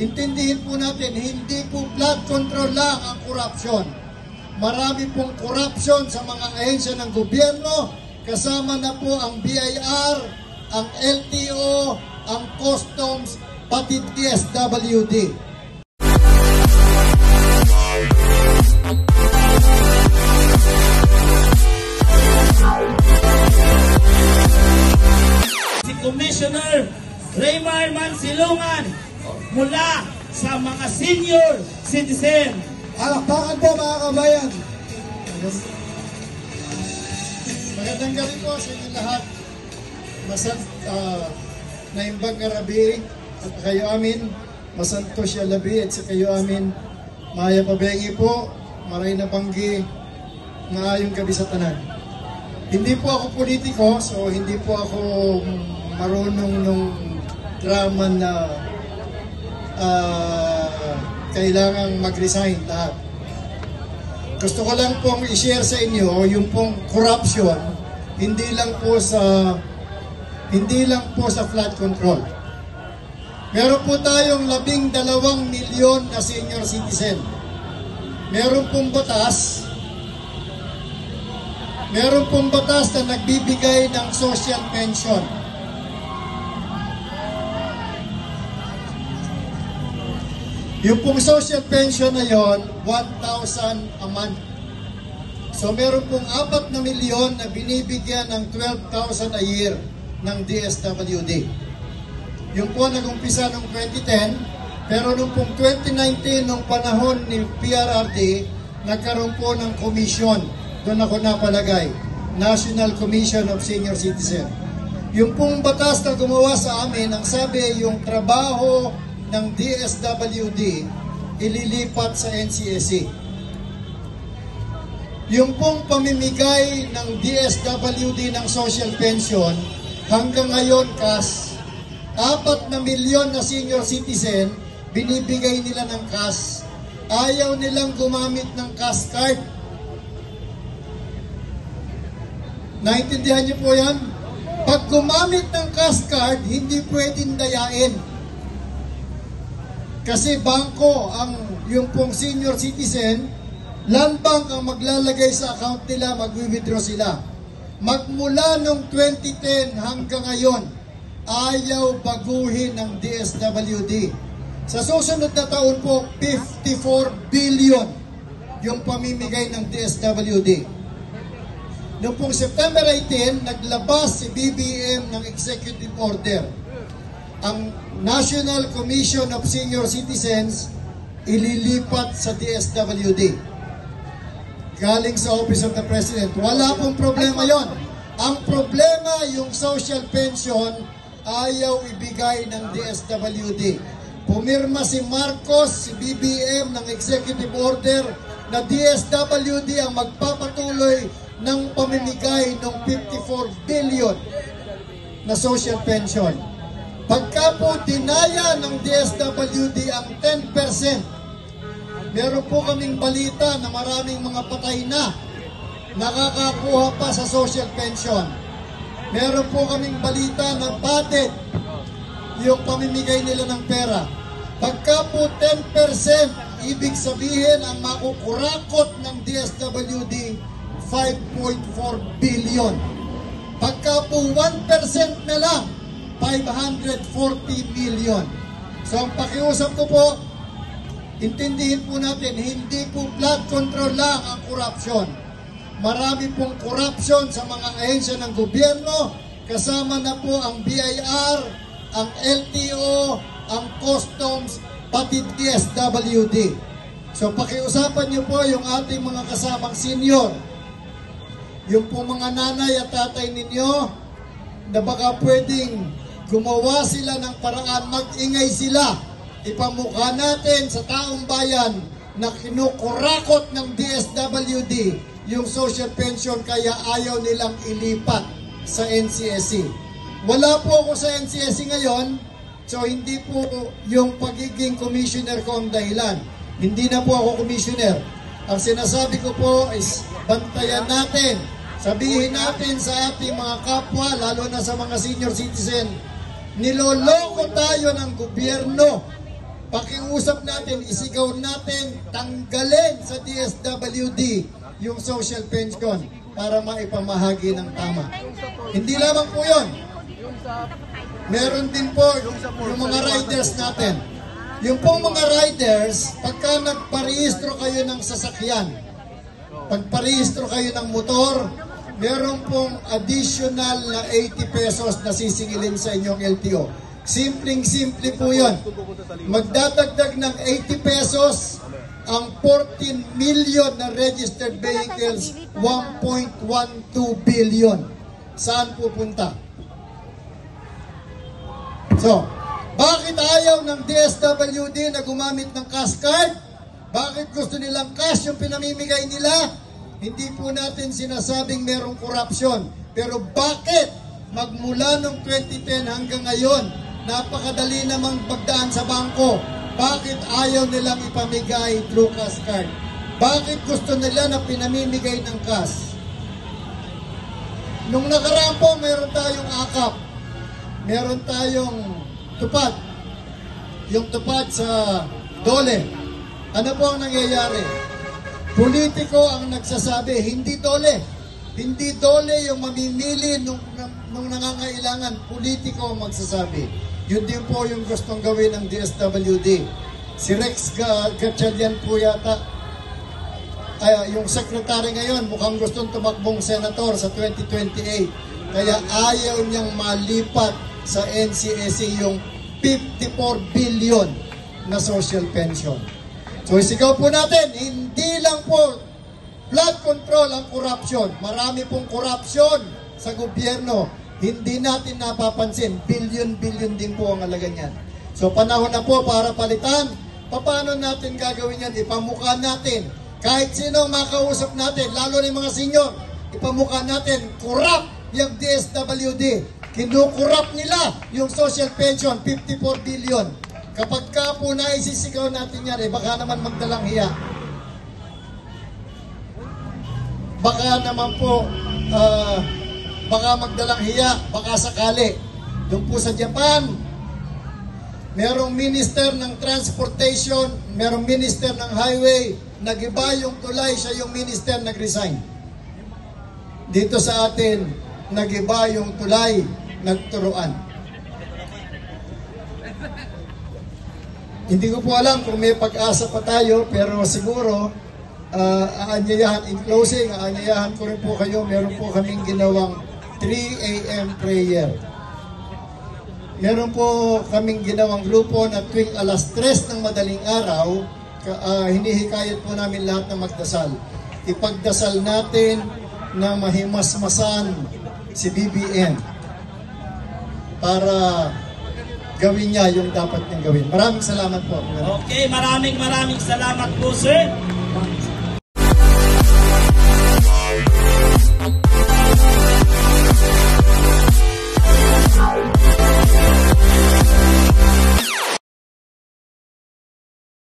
Intindihin po natin, hindi po flood control lang ang korupsyon. Marami pong korupsyon sa mga ahensya ng gobyerno, kasama na po ang BIR, ang LTO, ang Customs, pati DSWD. Si Commissioner Raymar Mansilungan mula sa mga senior citizen. Palakpakan po mga kabayan. Magandang gabi po sa inyo lahat. Naimbag nga rabi at kayo amin. Masanto siya labi at sa kayo amin. Maya pabengi po. Maray na banggi. Maayong gabi sa tanan. Hindi po ako politiko, so hindi po ako marunong nung drama na kailangang mag-resign lahat. Gusto ko lang pong i-share sa inyo yung pong corruption, hindi lang po sa flood control. Meron po tayong 12 milyon na senior citizen. Meron pong batas na nagbibigay ng social pension. Yung pong social pension na yon, 1,000 a month. So meron pong 4 na milyon na binibigyan ng 12,000 a year ng DSWD. Yung po nag-umpisa noong 2010, pero noong pong 2019, nung panahon ni PRRD, nagkaroon po ng commission. Doon ako napalagay, National Commission of Senior Citizen. Yung pong batas na gumawa sa amin, ang sabi yung trabaho ng DSWD ililipat sa NCSC. Yung pong pamimigay ng DSWD ng social pension, hanggang ngayon, 4 na milyon na senior citizen, binibigay nila ng cash. Ayaw nilang gumamit ng cash card. Naintindihan niyo po yan? Pag gumamit ng cash card, hindi pwedeng dayain. Kasi bangko yung pong senior citizen, land bank ang maglalagay sa account nila, mag-withdraw sila. Magmula noong 2010 hanggang ngayon, ayaw baguhin ng DSWD. Sa susunod na taon po, 54 billion yung pamimigay ng DSWD. Noong pong September 18, naglabas si BBM ng executive order. Ang National Commission of Senior Citizens ililipat sa DSWD. Galing sa Office of the President. Wala pong problema yon. Ang problema, yung social pension, ayaw ibigay ng DSWD. Pumirma si Marcos, si BBM ng executive order na DSWD ang magpapatuloy ng pamimigay ng 54 billion na social pension. Pagka po dinaya ng DSWD ang 10%, meron po kaming balita na maraming mga patay na nakakakuha pa sa social pension. Meron po kaming balita na batid yung pamimigay nila ng pera. Pagka po 10%, ibig sabihin ang makukurakot ng DSWD, 5.4 billion. Pagka po 1% na lang, 540 million. So ang pakiusap ko po, intindihin po natin, hindi po flood control lang ang korupsyon. Marami pong korupsyon sa mga ahensya ng gobyerno, kasama na po ang BIR, ang LTO, ang Customs, pati DSWD. So pakiusapan niyo po yung ating mga kasamang senior, yung po mga nanay at tatay ninyo, na baka pwedeng gumawa sila ng paraan, mag-ingay sila. Ipamukha natin sa taong bayan na kinukurakot ng DSWD yung social pension, kaya ayaw nilang ilipat sa NCSC. Wala po ako sa NCSC ngayon, so hindi po yung pagiging commissioner ko ang dahilan. Hindi na po ako commissioner. Ang sinasabi ko po is bantayan natin, sabihin natin sa ating mga kapwa, lalo na sa mga senior citizen, niloloko tayo ng gobyerno. pakiusap natin, isigaw natin, tanggalin sa DSWD yung social pension para maipamahagi ng tama. Hindi lamang po yun. Meron din po yung mga riders natin. Yung pong mga riders, pagka nagparehistro kayo ng sasakyan, pagparehistro kayo ng motor, meron pong additional na 80 pesos na sisingilin sa inyong LTO. Simpleng-simple po yun. Magdadagdag ng 80 pesos ang 14 million na registered vehicles, 1.12 billion. Saan pupunta? So, bakit ayaw ng DSWD na gumamit ng cash card? Bakit gusto nilang cash yung pinamimigay nila? Hindi po natin sinasabing merong korupsyon. Pero bakit magmula noong 2010 hanggang ngayon, napakadali namang pagdaan sa bangko? Bakit ayaw nilang ipamigay through cash card? Bakit gusto nila na pinamimigay ng cash? Nung nakaraan po, meron tayong akap. Meron tayong tupad. Yung tupad sa DOLE. Ano po ang nangyayari? Politiko ang nagsasabi, hindi DOLE. Hindi DOLE yung mamimili nung nangangailangan. Politiko ang magsasabi. Yun din po yung gustong gawin ng DSWD. Si Rex Gatchalian po yata, yung secretary ngayon, mukhang gustong tumakbong senator sa 2028. Kaya ayaw niyang malipat sa NCSE yung 54 billion na social pension. So isigaw po natin, hindi lang po flood control ang corruption. Marami pong corruption sa gobyerno. Hindi natin napapansin. Billion-billion din po ang halaga niyan. So panahon na po para palitan. Paano natin gagawin yan? Ipamukha natin. Kahit sino makausap natin, lalo na yung mga senior, ipamukha natin, corrupt yung DSWD. Kinukurap nila yung social pension, 54 billion. Kapag ka po naisisigaw natin yan, baka naman magdalang hiya. Baka naman po, baka magdalang hiya, baka sakali. Doon po sa Japan, merong minister ng transportation, merong minister ng highway, nag-iba yung tulay, siya yung minister nag-resign. Dito sa atin, nag-iba yung tulay, nagturuan. Hindi ko po alam kung may pag-asa pa tayo, pero siguro, aanyayahan, in closing, aanyayahan ko rin po kayo, meron po kaming ginawang 3 a.m. prayer. Meron po kaming ginawang grupo na tuwing alas 3 ng madaling araw, hinihikayat po namin lahat na magdasal. Ipagdasal natin na mahimasmasan si BBM para gawin niya yung dapat niyang gawin. Maraming salamat po. Okay, maraming salamat po, sir.